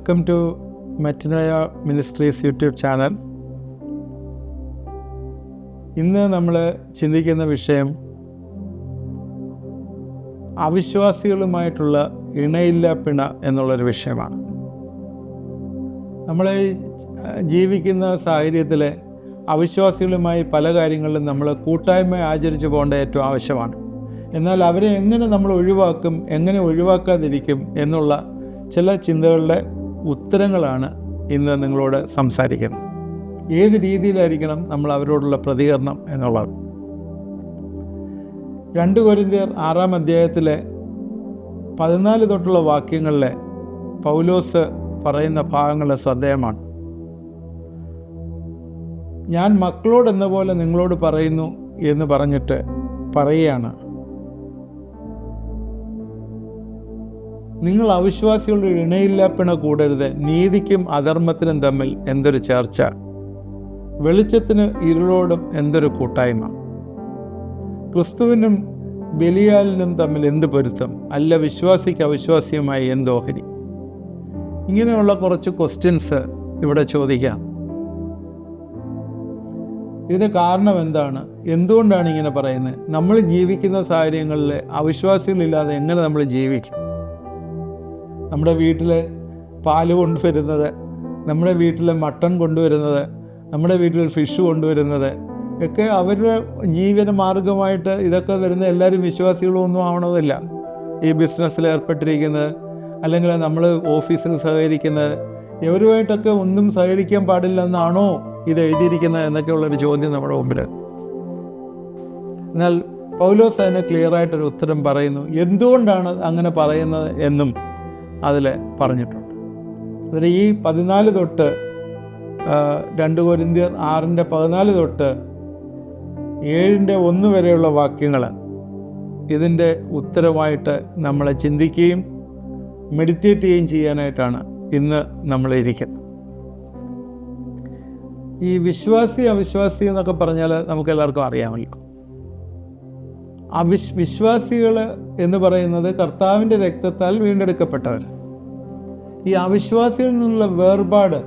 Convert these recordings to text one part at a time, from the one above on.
Welcome to Metanoia ministries YouTube channel. ഇന്ന് നമ്മൾ ചിന്തിക്കുന്ന വിഷയം അവിശ്വാസികളുമായിട്ടുള്ള ഇണയില്ല പിണ എന്നുള്ളൊരു വിഷയമാണ്. നമ്മൾ ജീവിക്കുന്ന സാഹചര്യത്തിൽ അവിശ്വാസികളുമായി പല കാര്യങ്ങളിലും നമ്മൾ കൂട്ടായ്മ ആചരിച്ചു പോകേണ്ട ഏറ്റവും ആവശ്യമാണ്. എന്നാൽ അവരെ എങ്ങനെ നമ്മൾ ഒഴിവാക്കും, എങ്ങനെ ഒഴിവാക്കാതിരിക്കും എന്നുള്ള ചില ചിന്തകളുടെ ഉത്തരങ്ങളാണ് ഇന്ന് നിങ്ങളോട് സംസാരിക്കുന്നത്. ഏത് രീതിയിലായിരിക്കണം നമ്മൾ അവരോടുള്ള പ്രതികരണം എന്നുള്ളത്. 2 കൊരിന്ത്യർ 6-ാം അധ്യായത്തിലെ 14 തൊട്ടുള്ള വാക്യങ്ങളിലെ പൗലോസ് പറയുന്ന ഭാഗങ്ങൾ ശ്രദ്ധേയമാണ്. ഞാൻ മക്കളോടെന്ന പോലെ നിങ്ങളോട് പറയുന്നു എന്ന് പറഞ്ഞിട്ട് പറയുകയാണ്, നിങ്ങൾ അവിശ്വാസികളുടെ ഇണയില്ലാപ്പിണ കൂടരുത്, നീതിക്കും അധർമ്മത്തിനും തമ്മിൽ എന്തൊരു ചേർച്ച, വെളിച്ചത്തിന് ഇരുളോടും എന്തൊരു കൂട്ടായ്മ, ക്രിസ്തുവിനും ബലിയാലിനും തമ്മിൽ എന്ത് പൊരുത്തം, അല്ല വിശ്വാസിക്ക് അവിശ്വാസിയുമായി എന്തോഹരി. ഇങ്ങനെയുള്ള കുറച്ച് ക്വസ്റ്റ്യൻസ് ഇവിടെ ചോദിക്കാം. ഇതിന് കാരണം എന്താണ്? എന്തുകൊണ്ടാണ് ഇങ്ങനെ പറയുന്നത്? നമ്മൾ ജീവിക്കുന്ന സാഹചര്യങ്ങളിൽ അവിശ്വാസികളില്ലാതെ എങ്ങനെ നമ്മൾ ജീവിക്കും? നമ്മുടെ വീട്ടിൽ പാല് കൊണ്ടുവരുന്നത്, നമ്മുടെ വീട്ടിൽ മട്ടൺ കൊണ്ടുവരുന്നത്, നമ്മുടെ വീട്ടിൽ ഫിഷ് കൊണ്ടുവരുന്നത് ഒക്കെ അവരുടെ ജീവന മാർഗമായിട്ട് ഇതൊക്കെ വരുന്ന എല്ലാവരും വിശ്വാസികളൊന്നും ആവണമെന്നില്ല. ഈ ബിസിനസ്സിൽ ഏർപ്പെട്ടിരിക്കുന്നത്, അല്ലെങ്കിൽ നമ്മൾ ഓഫീസിൽ സഹകരിക്കുന്നത്, ഇവരുമായിട്ടൊക്കെ ഒന്നും സഹകരിക്കാൻ പാടില്ലെന്നാണോ ഇത് എഴുതിയിരിക്കുന്നത് എന്നൊക്കെയുള്ളൊരു ചോദ്യം നമ്മുടെ മുമ്പിൽ. എന്നാൽ പൗലോസ് അതിന് ക്ലിയറായിട്ടൊരു ഉത്തരം പറയുന്നു. എന്തുകൊണ്ടാണ് അങ്ങനെ പറയുന്നത് എന്നും അതിൽ പറഞ്ഞിട്ടുണ്ട്. അതിൽ ഈ 14 തൊട്ട് 2 കൊരിന്ത്യർ 6:14 തൊട്ട് 7:1 വരെയുള്ള വാക്യങ്ങൾ ഇതിൻ്റെ ഉത്തരമായിട്ട് നമ്മളെ ചിന്തിക്കുകയും മെഡിറ്റേറ്റ് ചെയ്യുകയും ചെയ്യാനായിട്ടാണ് ഇന്ന് നമ്മളിരിക്കുന്നത്. ഈ വിശ്വാസി അവിശ്വാസി എന്നൊക്കെ പറഞ്ഞാൽ നമുക്ക് എല്ലാവർക്കും അറിയാമല്ലോ. വിശ്വാസികൾ എന്ന് പറയുന്നത് കർത്താവിൻ്റെ രക്തത്താൽ വീണ്ടെടുക്കപ്പെട്ടവർ. ഈ അവിശ്വാസികളിൽ നിന്നുള്ള വേർപാട്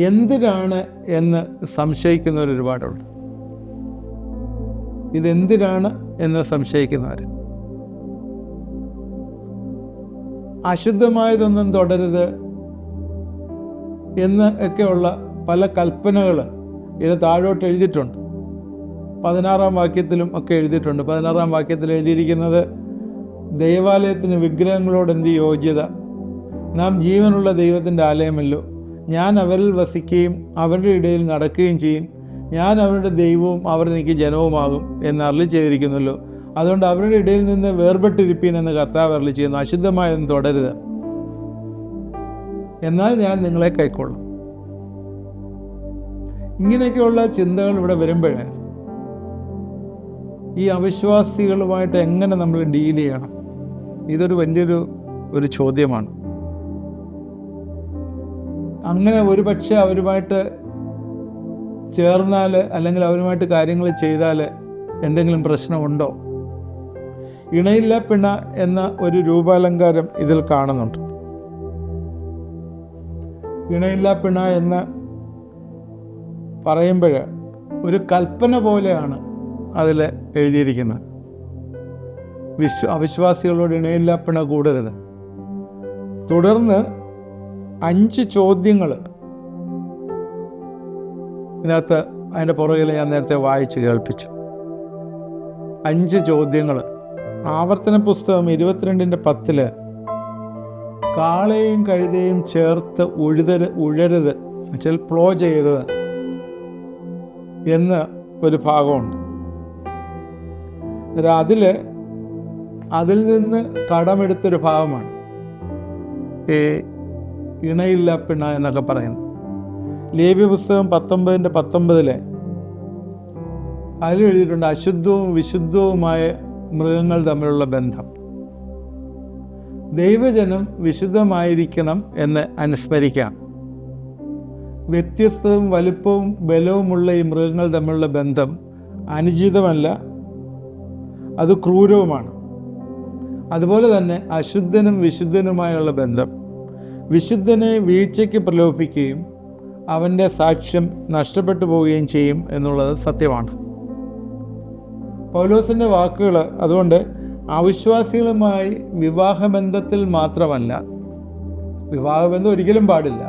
എന്തിനാണ് എന്ന് സംശയിക്കുന്നവർ ഒരുപാടുണ്ട്. ഇതെന്തിനാണ് എന്ന് സംശയിക്കുന്നവർ. അശുദ്ധമായതൊന്നും തുടരുത് എന്ന് ഒക്കെയുള്ള പല കൽപ്പനകൾ ഇത് താഴോട്ട് എഴുതിയിട്ടുണ്ട്. 16-ാം വാക്യത്തിലും ഒക്കെ എഴുതിയിട്ടുണ്ട്. 16-ാം വാക്യത്തിൽ എഴുതിയിരിക്കുന്നത്, ദൈവാലയത്തിന് വിഗ്രഹങ്ങളോട് എന്ത് യോഗ്യത, നാം ജീവനുള്ള ദൈവത്തിൻ്റെ ആലയമല്ലോ, ഞാൻ അവരിൽ വസിക്കുകയും അവരുടെ ഇടയിൽ നടക്കുകയും ചെയ്യും, ഞാൻ അവരുടെ ദൈവവും അവർ എനിക്ക് ജനവുമാകും എന്ന് അരുളി ചെയ്തിരിക്കുന്നല്ലോ, അതുകൊണ്ട് അവരുടെ ഇടയിൽ നിന്ന് വേർപെട്ടിരിപ്പീൻ എന്ന് കർത്താവ് അരുളി ചെയ്യുന്നു. അശുദ്ധമായൊന്നും തുടരുത്, എന്നാൽ ഞാൻ നിങ്ങളെ കൈക്കൊള്ളും. ഇങ്ങനെയൊക്കെയുള്ള ചിന്തകൾ ഇവിടെ വരുമ്പോഴേ ഈ അവിശ്വാസികളുമായിട്ട് എങ്ങനെ നമ്മൾ ഡീൽ ചെയ്യണം? ഇതൊരു വലിയൊരു ചോദ്യമാണ്. അങ്ങനെ ഒരുപക്ഷെ അവരുമായിട്ട് ചേർന്നാൽ, അല്ലെങ്കിൽ അവരുമായിട്ട് കാര്യങ്ങൾ ചെയ്താൽ എന്തെങ്കിലും പ്രശ്നമുണ്ടോ? ഇണയില്ല പിണ എന്ന ഒരു രൂപാലങ്കാരം ഇതിൽ കാണുന്നുണ്ട്. ഇണയില്ല പിണ എന്ന് പറയുമ്പോൾ ഒരു കൽപ്പന പോലെയാണ് അതിൽ എഴുതിയിരിക്കുന്നത്. അവിശ്വാസികളോട് ഇണയില്ല പിണ കൂടരുത്. തുടർന്ന് 5 ചോദ്യങ്ങൾ ഇതിനകത്ത്, അതിൻ്റെ പുറകിൽ ഞാൻ നേരത്തെ വായിച്ച് കേൾപ്പിച്ചു. 5 ചോദ്യങ്ങൾ. ആവർത്തന പുസ്തകം 22:10 കാളയും കഴുതയും ചേർത്ത് ഉഴരുത് എന്നുവെച്ചാൽ പ്ലോ ചെയ്യരുത് എന്ന് ഒരു ഭാഗമുണ്ട്. അതിൽ നിന്ന് കടമെടുത്തൊരു ഭാഗമാണ് ഈ ഇണയില്ല പിണ എന്നൊക്കെ പറയുന്നത്. ലേവ്യ പുസ്തകം 19:19 അതിൽ എഴുതിയിട്ടുണ്ട്, അശുദ്ധവും വിശുദ്ധവുമായ മൃഗങ്ങൾ തമ്മിലുള്ള ബന്ധം. ദൈവജനം വിശുദ്ധമായിരിക്കണം എന്ന് അനുസ്മരിക്കാം. വ്യത്യസ്തവും വലുപ്പവും ബലവുമുള്ള ഈ മൃഗങ്ങൾ തമ്മിലുള്ള ബന്ധം അനുചിതമല്ല, അത് ക്രൂരവുമാണ്. അതുപോലെ തന്നെ അശുദ്ധനും വിശുദ്ധനുമായുള്ള ബന്ധം വിശുദ്ധനെ വീഴ്ചയ്ക്ക് പ്രലോഭിക്കുകയും അവൻ്റെ സാക്ഷ്യം നഷ്ടപ്പെട്ടു പോവുകയും ചെയ്യും എന്നുള്ളത് സത്യമാണ്. പൗലോസിൻ്റെ വാക്കുകൾ അതുകൊണ്ട് അവിശ്വാസികളുമായി വിവാഹബന്ധത്തിൽ മാത്രമല്ല, വിവാഹബന്ധം ഒരിക്കലും പാടില്ല,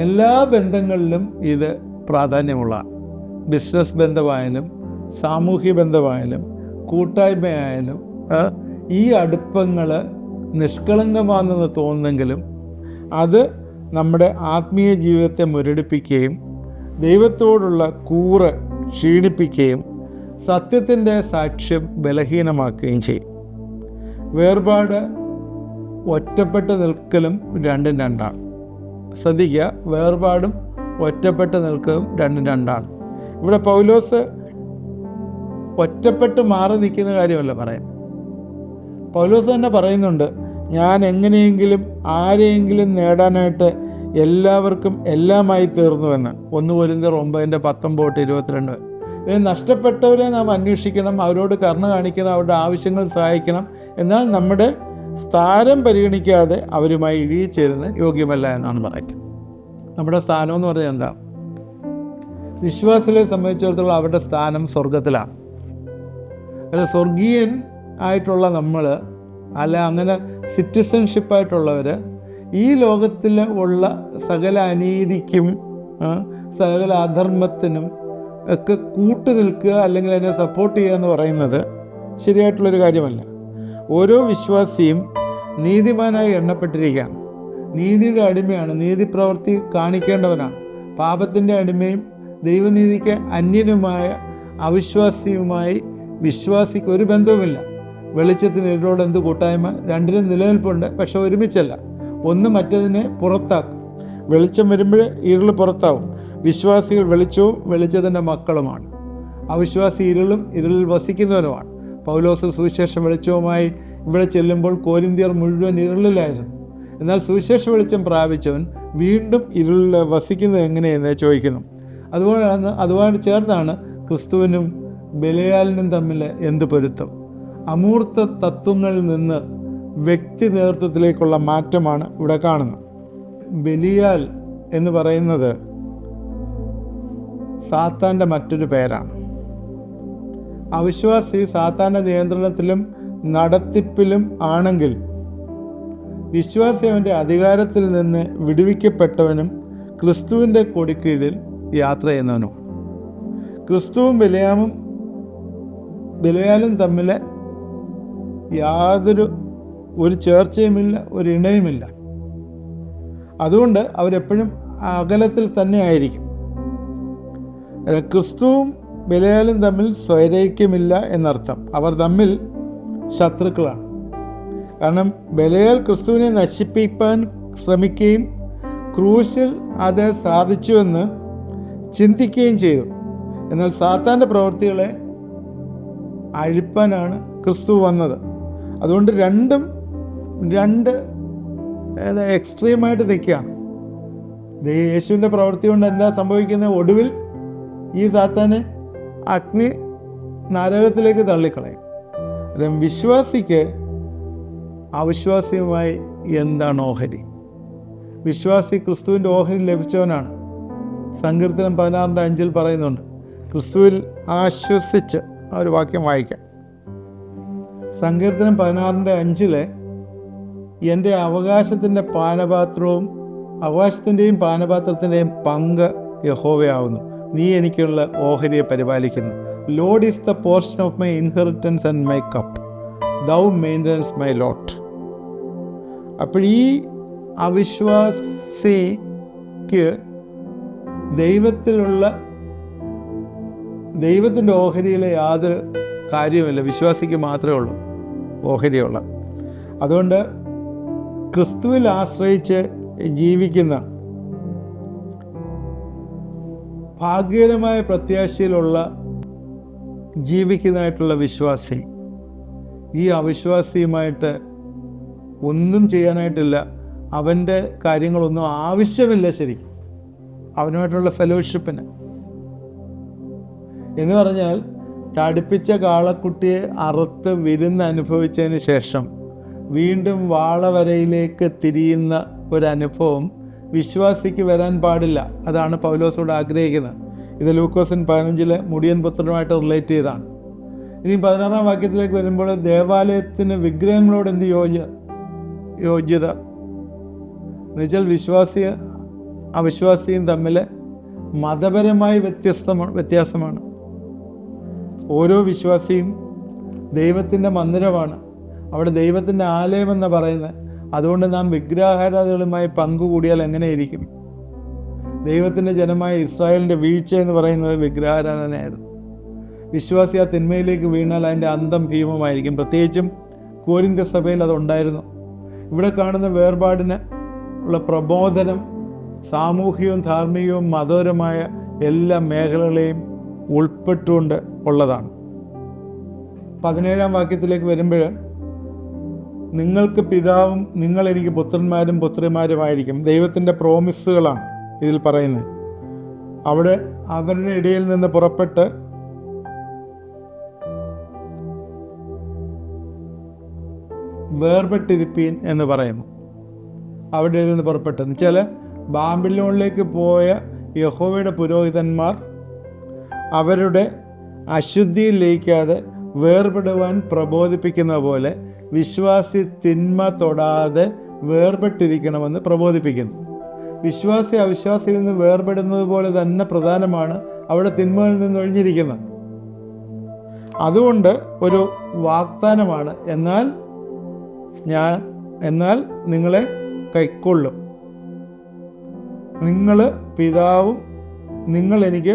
എല്ലാ ബന്ധങ്ങളിലും ഇത് പ്രാധാന്യമുള്ളതാണ്. ബിസിനസ് ബന്ധമായാലും സാമൂഹ്യ ബന്ധമായാലും കൂട്ടായ്മയായാലും ഈ അടുപ്പങ്ങൾ നിഷ്കളങ്കമാണെന്ന് തോന്നുന്നെങ്കിലും അത് നമ്മുടെ ആത്മീയ ജീവിതത്തെ മുരടിപ്പിക്കുകയും ദൈവത്തോടുള്ള കൂറ് ക്ഷീണിപ്പിക്കുകയും സത്യത്തിൻ്റെ സാക്ഷ്യം ബലഹീനമാക്കുകയും ചെയ്യും. വേർപാട് ഒറ്റപ്പെട്ട് നിൽക്കലും രണ്ടും രണ്ടാണ്. ശ്രദ്ധിക്കുക, വേർപാടും ഒറ്റപ്പെട്ട് നിൽക്കലും രണ്ടും രണ്ടാണ്. ഇവിടെ പൗലോസ് ഒറ്റപ്പെട്ട് മാറി നിൽക്കുന്ന കാര്യമല്ല പറയാം. പൗലോസ് തന്നെ പറയുന്നുണ്ട്, ഞാൻ എങ്ങനെയെങ്കിലും ആരെയെങ്കിലും നേടാനായിട്ട് എല്ലാവർക്കും എല്ലാമായി തീർന്നുവെന്ന്. 1 കൊരിന്ത്യർ 9:19-22. ഇതിന് നഷ്ടപ്പെട്ടവരെ നാം അന്വേഷിക്കണം, അവരോട് കരുണ കാണിക്കണം, അവരുടെ ആവശ്യങ്ങൾ സഹായിക്കണം. എന്നാൽ നമ്മുടെ സ്ഥാനം പരിഗണിക്കാതെ അവരുമായി ഇഴയിച്ചേരുന്ന യോഗ്യമല്ല എന്നാണ് പറയുന്നത്. നമ്മുടെ സ്ഥാനം എന്ന് പറഞ്ഞാൽ എന്താ? വിശ്വാസികളെ സംബന്ധിച്ചിടത്തോളം അവരുടെ സ്ഥാനം സ്വർഗത്തിലാണ്. അല്ല, സ്വർഗീയൻ ആയിട്ടുള്ള നമ്മൾ അല്ല, അങ്ങനെ സിറ്റിസൺഷിപ്പായിട്ടുള്ളവർ ഈ ലോകത്തിൽ ഉള്ള സകല അനീതിക്കും സകല അധർമ്മത്തിനും ഒക്കെ കൂട്ടു നിൽക്കുക അല്ലെങ്കിൽ അതിനെ സപ്പോർട്ട് ചെയ്യുക എന്ന് പറയുന്നത് ശരിയായിട്ടുള്ളൊരു കാര്യമല്ല. ഓരോ വിശ്വാസിയും നീതിമാനായി എണ്ണപ്പെട്ടിരിക്കുകയാണ്, നീതിയുടെ അടിമയാണ്, നീതി പ്രവൃത്തി കാണിക്കേണ്ടവനാണ്. പാപത്തിൻ്റെ അടിമയും ദൈവനീതിക്ക് അന്യനുമായ അവിശ്വാസിയുമായി വിശ്വാസിക്ക് ഒരു ബന്ധവുമില്ല. വെളിച്ചത്തിന് ഇരുളോട് എന്ത് കൂട്ടായ്മ? രണ്ടിനും നിലനിൽപ്പുണ്ട്, പക്ഷെ ഒരുമിച്ചല്ല. ഒന്ന് മറ്റതിനെ പുറത്താക്കും. വെളിച്ചം വരുമ്പോൾ ഇരുൾ പുറത്താവും. വിശ്വാസികൾ വെളിച്ചവും വെളിച്ചത്തിൻ്റെ മക്കളുമാണ്. അവിശ്വാസി ഇരുളും ഇരുളിൽ വസിക്കുന്നവനുമാണ്. പൗലോസ് സുവിശേഷ വെളിച്ചവുമായി ഇവിടെ ചെല്ലുമ്പോൾ കൊരിന്ത്യർ മുഴുവൻ ഇരുളിലായിരുന്നു. എന്നാൽ സുവിശേഷ വെളിച്ചം പ്രാപിച്ചവൻ വീണ്ടും ഇരുളിൽ വസിക്കുന്നത് എങ്ങനെയെന്ന് ചോദിക്കുന്നു. അതുപോലെ ചേർന്നാണ് ക്രിസ്തുവിനും ബെലിയാലിനും തമ്മിൽ എന്ത് പൊരുത്തം? അമൂർത്ത തത്വങ്ങളിൽ നിന്ന് വ്യക്തി നേതൃത്വത്തിലേക്കുള്ള മാറ്റമാണ് ഇവിടെ കാണുന്നത്. ബെലിയാൽ എന്ന് പറയുന്നത് സാത്താൻ്റെ മറ്റൊരു പേരാണ്. അവിശ്വാസി സാത്താൻ്റെ നിയന്ത്രണത്തിലും നടത്തിപ്പിലും ആണെങ്കിൽ വിശ്വാസി അവൻ്റെ അധികാരത്തിൽ നിന്ന് വിടുവിക്കപ്പെട്ടവനും ക്രിസ്തുവിൻ്റെ കൊടിക്കീഴിൽ യാത്ര ചെയ്യുന്നവനും. ക്രിസ്തുവും ബെലിയാലും തമ്മിൽ യാതൊരു ചേർച്ചയുമില്ല, ഒരു ഇണയുമില്ല. അതുകൊണ്ട് അവരെപ്പോഴും അകലത്തിൽ തന്നെ ആയിരിക്കും. ക്രിസ്തുവും ബെലിയാലും തമ്മിൽ സ്വൈരൈക്യമില്ല എന്നർത്ഥം. അവർ തമ്മിൽ ശത്രുക്കളാണ്. കാരണം ബെലിയാൽ ക്രിസ്തുവിനെ നശിപ്പിക്കാൻ ശ്രമിക്കുകയും ക്രൂശിൽ അത് സാധിച്ചുവെന്ന് ചിന്തിക്കുകയും ചെയ്തു. എന്നാൽ സാത്താൻ്റെ പ്രവൃത്തികളെ അഴിപ്പാനാണ് ക്രിസ്തു വന്നത്. അതുകൊണ്ട് രണ്ട് എക്സ്ട്രീമായിട്ട് നിൽക്കുകയാണ്. യേശുവിൻ്റെ പ്രവൃത്തി കൊണ്ട് എന്താ സംഭവിക്കുന്നത്? ഒടുവിൽ ഈ സാത്താനെ അഗ്നി നരകത്തിലേക്ക് തള്ളിക്കളയും. വിശ്വാസിക്ക് അവിശ്വാസിയുമായി എന്താണ് ഓഹരി? വിശ്വാസി ക്രിസ്തുവിൻ്റെ ഓഹരി ലഭിച്ചവനാണ്. സങ്കീർത്തനം 16:5 പറയുന്നുണ്ട്, ക്രിസ്തുവിൽ ആശ്വസിച്ച്. ആ ഒരു വാക്യം വായിക്കാം. സങ്കീർത്തനം 16:5 എൻ്റെ അവകാശത്തിൻ്റെയും പാനപാത്രത്തിൻ്റെയും പങ്ക് യഹോവയാവുന്നു, നീ എനിക്കുള്ള ഓഹരിയെ പരിപാലിക്കുന്നു. Lord is the portion of my inheritance and my cup, thou maintainest my lot. അപ്പോൾ ഈ അവിശ്വാസിക്ക് ദൈവത്തിൻ്റെ ഓഹരിയിലെ യാതൊരു കാര്യമില്ല. വിശ്വാസിക്ക് മാത്രമേ ഉള്ളൂ ഓഹരിയുള്ളത്. അതുകൊണ്ട് ക്രിസ്തുവിൽ ആശ്രയിച്ച് ജീവിക്കുന്ന ഭാഗ്യകരമായ പ്രത്യാശയിലുള്ള ജീവിക്കുന്നതായിട്ടുള്ള വിശ്വാസി ഈ അവിശ്വാസിയുമായിട്ട് ഒന്നും ചെയ്യാനായിട്ടില്ല. അവൻ്റെ കാര്യങ്ങളൊന്നും ആവശ്യമില്ല ശരിക്കും അവനുമായിട്ടുള്ള ഫെലോഷിപ്പിന്. എന്ന് പറഞ്ഞാൽ തടിപ്പിച്ച കാളക്കുട്ടിയെ അറുത്ത് വിരുന്ന് അനുഭവിച്ചതിന് ശേഷം വീണ്ടും വാളവരയിലേക്ക് തിരിയുന്ന ഒരനുഭവം വിശ്വാസിക്ക് വരാൻ പാടില്ല. അതാണ് പൗലോസോട് ആഗ്രഹിക്കുന്നത്. ഇത് ലൂക്കോസിൻ 15 മുടിയൻ പുത്രനുമായിട്ട് റിലേറ്റ് ചെയ്താണ്. ഇനി 16 വാക്യത്തിലേക്ക് വരുമ്പോൾ ദേവാലയത്തിന് വിഗ്രഹങ്ങളോട് എന്ത് യോഗ്യത എന്നുവെച്ചാൽ വിശ്വാസിയും അവിശ്വാസിയും തമ്മിൽ മതപരമായി വ്യത്യാസമാണ്. ഓരോ വിശ്വാസിയും ദൈവത്തിൻ്റെ മന്ദിരമാണ്, അവിടെ ദൈവത്തിൻ്റെ ആലയമെന്ന് പറയുന്നത്. അതുകൊണ്ട് നാം വിഗ്രഹാരാധനകളുമായി പങ്കുകൂടിയാൽ എങ്ങനെയിരിക്കും? ദൈവത്തിൻ്റെ ജനമായ ഇസ്രായേലിൻ്റെ വീഴ്ച എന്ന് പറയുന്നത് വിഗ്രഹാരാധനയായിരുന്നു. വിശ്വാസി ആ തിന്മയിലേക്ക് വീണാൽ അതിൻ്റെ അന്തം ഭീമമായിരിക്കും. പ്രത്യേകിച്ചും കോരിന്ത്യ സഭയിൽ അതുണ്ടായിരുന്നു. ഇവിടെ കാണുന്ന വേർപാടിന് ഉള്ള പ്രബോധനം സാമൂഹികവും ധാർമ്മികവും മതപരമായ എല്ലാ മേഖലകളെയും ഉൾപ്പെട്ടുകൊണ്ട് ഉള്ളതാണ്. 17 വാക്യത്തിലേക്ക് വരുമ്പോൾ നിങ്ങൾക്ക് പിതാവും നിങ്ങൾ എനിക്ക് പുത്രന്മാരും പുത്രിമാരുമായിരിക്കും. ദൈവത്തിൻ്റെ പ്രോമിസുകളാണ് ഇതിൽ പറയുന്നത്. അവിടെ അവരുടെ ഇടയിൽ നിന്ന് പുറപ്പെട്ട് വേർപെട്ടിരിപ്പീൻ എന്ന് പറയുന്നു. അവിടെ നിന്ന് പുറപ്പെട്ടു എന്ന് വെച്ചാൽ ബാബിലോണിലേക്ക് പോയ യഹോവയുടെ പുരോഹിതന്മാർ അവരുടെ അശുദ്ധിയിൽ ലയിക്കാതെ വേർപെടുവാൻ പ്രബോധിപ്പിക്കുന്ന പോലെ വിശ്വാസി തിന്മ തൊടാതെ വേർപെട്ടിരിക്കണമെന്ന് പ്രബോധിപ്പിക്കുന്നു. വിശ്വാസി അവിശ്വാസിയിൽ നിന്ന് വേർപെടുന്നത് പോലെ തന്നെ പ്രധാനമാണ് അവിടെ തിന്മകളിൽ നിന്ന് ഒഴിഞ്ഞിരിക്കുന്നത്. അതുകൊണ്ട് ഒരു വാഗ്ദാനമാണ്, എന്നാൽ നിങ്ങളെ കൈക്കൊള്ളും, നിങ്ങൾ പിതാവും നിങ്ങൾ എനിക്ക്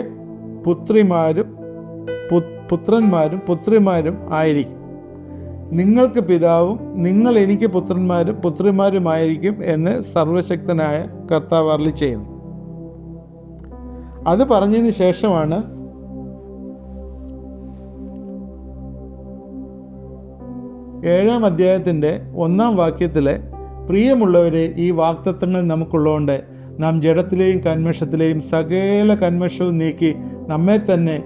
പുത്രന്മാരും പുത്രിമാരും ആയിരിക്കും. നിങ്ങൾക്ക് പിതാവും നിങ്ങൾ എനിക്ക് പുത്രന്മാരും പുത്രിമാരുമായിരിക്കും എന്ന് സർവശക്തനായ കർത്താവ് അരുളി ചെയ്യുന്നു. അത് പറഞ്ഞതിന് ശേഷമാണ് ഏഴാം അധ്യായത്തിൻ്റെ 1 വാക്യത്തിലെ പ്രിയമുള്ളവരെ, ഈ വാഗ്ദത്തങ്ങൾ നമുക്കുള്ളതുകൊണ്ട് നാം ജഡത്തിലെയും കന്മഷത്തിലെയും സകല കന്മഷവും നീക്കി നമ്മെ തന്നെ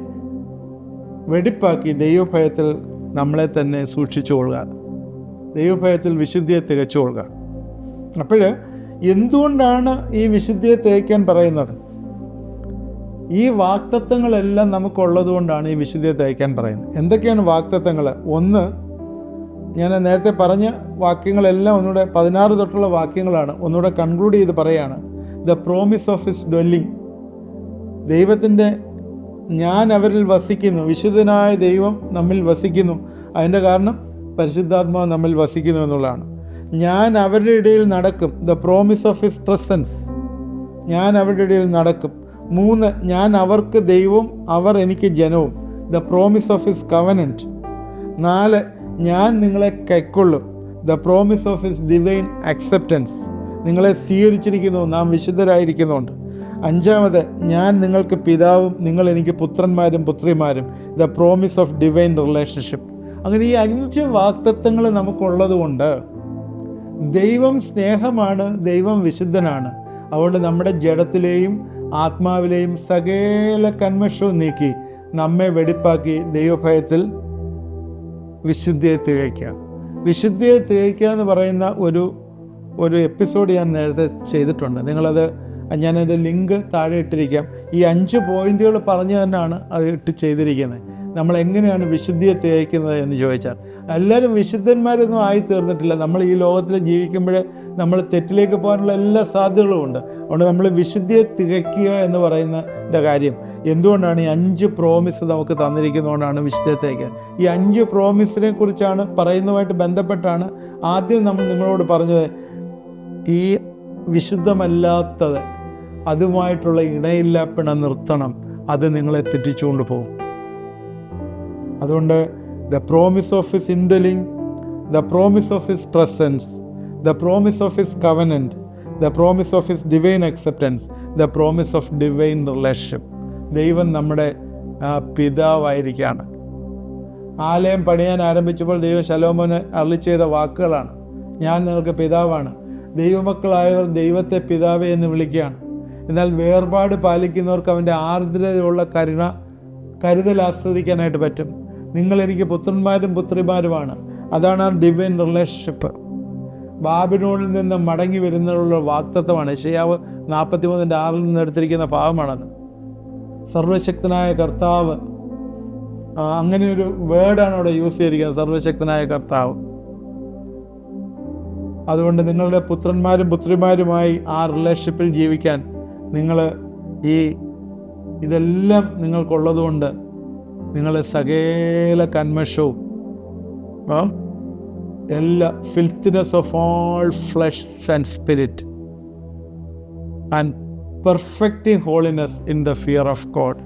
വെടിപ്പാക്കി ദൈവഭയത്തിൽ നമ്മളെ തന്നെ സൂക്ഷിച്ചുകൊള്ളുക, ദൈവഭയത്തിൽ വിശുദ്ധിയെ തികച്ചുകൊള്ളുക. അപ്പോൾ എന്തുകൊണ്ടാണ് ഈ വിശുദ്ധിയെ തികയ്ക്കാൻ പറയുന്നത്? ഈ വാഗ്ദത്തങ്ങളെല്ലാം നമുക്കുള്ളത് കൊണ്ടാണ് ഈ വിശുദ്ധിയെ തികയ്ക്കാൻ പറയുന്നത്. എന്തൊക്കെയാണ് വാഗ്ദത്തങ്ങൾ? ഒന്ന്, ഞാൻ നേരത്തെ പറഞ്ഞ വാക്യങ്ങളെല്ലാം ഒന്നുകൂടെ 16 തൊട്ടുള്ള വാക്യങ്ങളാണ്. ഒന്നുകൂടെ കൺക്ലൂഡ് ചെയ്ത് പറയുകയാണ്. The promise of his dwelling, ദൈവത്തിൻ്റെ ഞാൻ അവരിൽ വസിക്കുന്നു, വിശുദ്ധനായ ദൈവം നമ്മിൽ വസിക്കുന്നു. അതിൻ്റെ കാരണം പരിശുദ്ധാത്മാവ് നമ്മിൽ വസിക്കുന്നു എന്നുള്ളതാണ്. ഞാൻ അവരുടെ ഇടയിൽ നടക്കും. The promise of his presence, ഞാൻ അവരുടെ ഇടയിൽ നടക്കും. 3, ഞാൻ അവർക്ക് ദൈവവും അവർ എനിക്ക് ജനവും. The promise of his covenant. 4, ഞാൻ നിങ്ങളെ കൈക്കൊള്ളും. The promise of his divine acceptance, നിങ്ങളെ സ്വീകരിച്ചിരിക്കുന്നു, നാം വിശുദ്ധരായിരിക്കുന്നുണ്ട്. 5, ഞാൻ നിങ്ങൾക്ക് പിതാവും നിങ്ങൾ എനിക്ക് പുത്രന്മാരും പുത്രിമാരും. The promise of divine relationship. അങ്ങനെ ഈ 5 വാഗ്ദത്തങ്ങൾ നമുക്കുള്ളത് കൊണ്ട് ദൈവം സ്നേഹമാണ്, ദൈവം വിശുദ്ധനാണ്. അതുകൊണ്ട് നമ്മുടെ ജഡത്തിലെയും ആത്മാവിലെയും സകല കന്മഷവും നീക്കി നമ്മെ വെടിപ്പാക്കി ദൈവഭയത്തിൽ വിശുദ്ധിയെ തികയ്ക്കുക. വിശുദ്ധിയെ തികയ്ക്കുക എന്ന് പറയുന്ന ഒരു എപ്പിസോഡ് ഞാൻ നേരത്തെ ചെയ്തിട്ടുണ്ട്. നിങ്ങളത്, ഞാൻ എൻ്റെ ലിങ്ക് താഴെ ഇട്ടിരിക്കാം. ഈ 5 പോയിന്റുകൾ പറഞ്ഞു തന്നെയാണ് അത് ഇട്ട് ചെയ്തിരിക്കുന്നത്. നമ്മൾ എങ്ങനെയാണ് വിശുദ്ധിയെ തികയ്ക്കുന്നത് എന്ന് ചോദിച്ചാൽ, എല്ലാവരും വിശുദ്ധന്മാരൊന്നും ആയി തീർന്നിട്ടില്ല. നമ്മൾ ഈ ലോകത്തിൽ ജീവിക്കുമ്പോൾ നമ്മൾ തെറ്റിലേക്ക് പോകാനുള്ള എല്ലാ സാധ്യതകളും ഉണ്ട്. അതുകൊണ്ട് നമ്മൾ വിശുദ്ധിയെ തികയ്ക്കുക എന്ന് പറയുന്നതിൻ്റെ കാര്യം എന്തുകൊണ്ടാണ്? ഈ 5 പ്രോമിസ് നമുക്ക് തന്നിരിക്കുന്നതുകൊണ്ടാണ് വിശുദ്ധിയെ തികയ്ക്കുക. ഈ 5 പ്രോമിസിനെ കുറിച്ചാണ് പറയുന്നതുമായിട്ട് ബന്ധപ്പെട്ടാണ് ആദ്യം നമ്മൾ നിങ്ങളോട് പറഞ്ഞത്. ഈ വിശുദ്ധമല്ലാത്തത്, അതുമായിട്ടുള്ള ഇണയില്ലാപ്പിണ നിർത്തണം, അത് നിങ്ങളെ തെറ്റിച്ചുകൊണ്ട് പോകും. അതുകൊണ്ട് the promise of his indwelling, the promise of his presence, the promise of his covenant, the promise of his divine acceptance, the promise of divine relationship. ദൈവം നമ്മുടെ പിതാവായിരിക്കുകയാണ്. ആലയം പണിയാൻ ആരംഭിച്ചപ്പോൾ ദൈവം ശലോമോന് അരുളി ചെയ്ത വാക്കുകളാണ്. ഞാൻ നിങ്ങൾക്ക് പിതാവാണ്. ദൈവമക്കളായവർ ദൈവത്തെ പിതാവേ എന്ന് വിളിക്കുകയാണ്. എന്നാൽ വേർപാട് പാലിക്കുന്നവർക്ക് അവൻ്റെ ആർദ്രതയുള്ള കരുതൽ ആസ്വദിക്കാനായിട്ട് പറ്റും. നിങ്ങൾ എനിക്ക് പുത്രന്മാരും പുത്രിമാരുമാണ്. അതാണ് ആ ഡിവൈൻ റിലേഷൻഷിപ്പ്. ബാബിലോണിൽ നിന്ന് മടങ്ങി വരുന്നതിനുള്ള വാഗ്ദത്തമാണ്. യെശയ്യാവ് 43:6 നിന്ന് എടുത്തിരിക്കുന്ന ഭാഗമാണത്. സർവശക്തനായ കർത്താവ്, അങ്ങനെ ഒരു വേർഡാണ് അവിടെ യൂസ് ചെയ്തിരിക്കുന്നത്, സർവശക്തനായ കർത്താവ്. അതുകൊണ്ട് നിങ്ങളുടെ പുത്രന്മാരും പുത്രിമാരുമായി ആ റിലേഷൻഷിപ്പിൽ ജീവിക്കാൻ ഇതെല്ലാം നിങ്ങൾക്കുള്ളതുകൊണ്ട് നിങ്ങൾ സകല കന്മഷവും എല്ലാ filthiness of all flesh and spirit and perfecting holiness in the fear of God,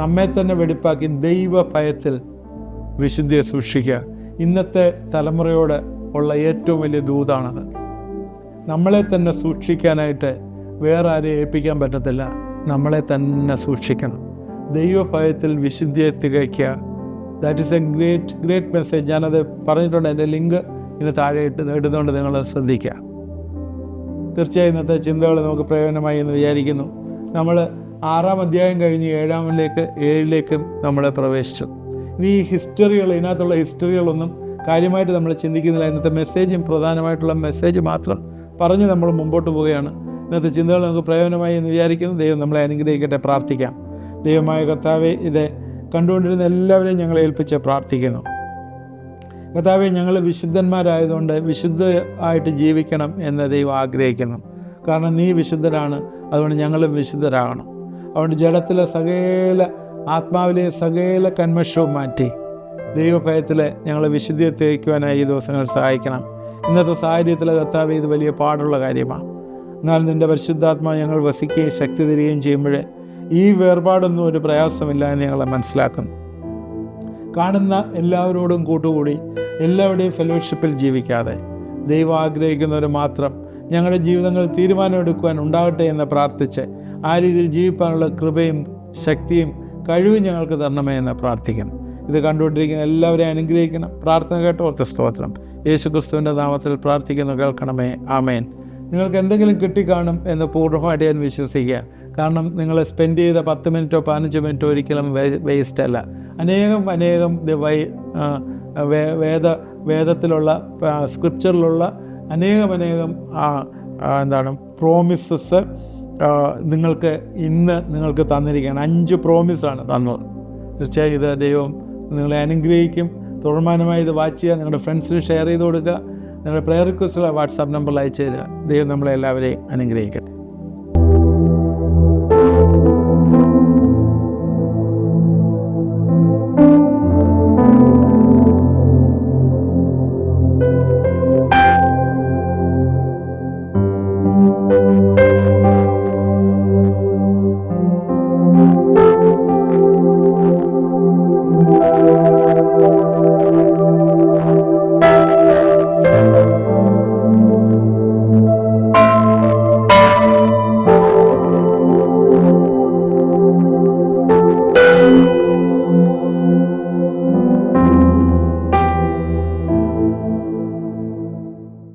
നമ്മെ തന്നെ വെടിപ്പാക്കി ദൈവ ഭയത്തിൽ വിശുദ്ധിയെ സൂക്ഷിക്കുക. ഇന്നത്തെ തലമുറയോട് ഉള്ള ഏറ്റവും വലിയ ദൂതാണത്. നമ്മളെ തന്നെ സൂക്ഷിക്കാനായിട്ട് വേറെ ആരെയും ഏൽപ്പിക്കാൻ പറ്റത്തില്ല. നമ്മളെ തന്നെ സൂക്ഷിക്കണം. ദൈവഭയത്തിൽ വിശുദ്ധിയെ തികയ്ക്കുക. That is a great message. ഞാനത് പറഞ്ഞിട്ടുണ്ട്. എൻ്റെ ലിങ്ക് ഇന്ന് താഴെ ഇടുന്നുകൊണ്ട് നിങ്ങൾ ശ്രദ്ധിക്കുക. തീർച്ചയായും ഇന്നത്തെ ചിന്തകൾ നമുക്ക് പ്രയോജനമായി എന്ന് വിചാരിക്കുന്നു. നമ്മൾ 6-ാം അധ്യായം കഴിഞ്ഞ് 7-ലേക്കും നമ്മൾ പ്രവേശിച്ചു. ഇനി ഈ ഇതിനകത്തുള്ള ഹിസ്റ്ററികളൊന്നും കാര്യമായിട്ട് നമ്മൾ ചിന്തിക്കുന്നില്ല. ഇന്നത്തെ മെസ്സേജും പ്രധാനമായിട്ടുള്ള മെസ്സേജ് മാത്രം പറഞ്ഞ് നമ്മൾ മുമ്പോട്ട് പോവുകയാണ്. ഇന്നത്തെ ചിന്തകൾ നമുക്ക് പ്രയോജനമായി എന്ന് വിചാരിക്കുന്നു. ദൈവം നമ്മളെ അനുഗ്രഹിക്കട്ടെ. പ്രാർത്ഥിക്കാം. ദൈവമായ കർത്താവെ, ഇത് കണ്ടുകൊണ്ടിരുന്ന എല്ലാവരെയും ഞങ്ങളെ ഏൽപ്പിച്ച് പ്രാർത്ഥിക്കുന്നു. കർത്താവെ, ഞങ്ങൾ വിശുദ്ധന്മാരായതുകൊണ്ട് വിശുദ്ധമായിട്ട് ജീവിക്കണം എന്ന് ദൈവം ആഗ്രഹിക്കുന്നു. കാരണം നീ വിശുദ്ധരാണ്, അതുകൊണ്ട് ഞങ്ങളും വിശുദ്ധരാകണം. അതുകൊണ്ട് ജഡത്തിലെ സകല ആത്മാവിലെ സകല കന്മഷവും മാറ്റി ദൈവഭയത്തിൽ ഞങ്ങളെ വിശുദ്ധിയെ തേക്കുവാനായി ഈ ദിവസങ്ങൾ സഹായിക്കണം. ഇന്നത്തെ സാഹചര്യത്തിൽ കർത്താവെ, ഇത് വലിയ പാടുള്ള കാര്യമാണ്. എന്നാൽ നിൻ്റെ പരിശുദ്ധാത്മാവ് ഞങ്ങൾ വസിക്കുകയും ശക്തി തരികയും ചെയ്യുമ്പോൾ ഈ വേർപാടൊന്നും ഒരു പ്രയാസമില്ല എന്ന് ഞങ്ങളെ മനസ്സിലാക്കുന്നു. കാണുന്ന എല്ലാവരോടും കൂട്ടുകൂടി എല്ലാവരുടെയും ഫെലോഷിപ്പിൽ ജീവിക്കാതെ ദൈവം ആഗ്രഹിക്കുന്നവർ മാത്രം ഞങ്ങളുടെ ജീവിതങ്ങളിൽ തീരുമാനമെടുക്കുവാൻ ഉണ്ടാകട്ടെ എന്ന് പ്രാർത്ഥിച്ച് ആ രീതിയിൽ ജീവിക്കാനുള്ള കൃപയും ശക്തിയും കഴിവും ഞങ്ങൾക്ക് തരണമേ എന്ന് പ്രാർത്ഥിക്കണം. ഇത് കണ്ടുകൊണ്ടിരിക്കുന്ന എല്ലാവരെയും അനുഗ്രഹിക്കണം. പ്രാർത്ഥന കേട്ട് ഓർത്ത് സ്തോത്രം. യേശുക്രിസ്തുവിൻ്റെ നാമത്തിൽ പ്രാർത്ഥിക്കുന്നു, കേൾക്കണമേ. ആമേൻ. നിങ്ങൾക്ക് എന്തെങ്കിലും കിട്ടിക്കാണും എന്ന് പൂർണ്ണമായിട്ട് ഞാൻ വിശ്വസിക്കുക. കാരണം നിങ്ങൾ സ്പെൻഡ് ചെയ്ത 10 മിനിറ്റോ 15 മിനിറ്റോ ഒരിക്കലും വേസ്റ്റ് അല്ല. അനേകം വേദത്തിലുള്ള സ്ക്രിപ്ചറിലുള്ള അനേകം പ്രോമിസസ് നിങ്ങൾക്ക് തന്നിരിക്കുകയാണ്. 5 പ്രോമിസാണ് തന്നത്. തീർച്ചയായും ഇത് ദൈവം നിങ്ങളെ അനുഗ്രഹിക്കും. തുടർമാനമായി ഇത് വാച്ച് ചെയ്യുക. നിങ്ങളുടെ ഫ്രണ്ട്സിന് ഷെയർ ചെയ്ത് കൊടുക്കുക. നിങ്ങളുടെ പ്രെയർ റിക്വസ്റ്റുകൾ വാട്സാപ്പ് നമ്പറിൽ അയച്ചു തരിക. ദൈവം നമ്മളെല്ലാവരെയും അനുഗ്രഹിക്കട്ടെ.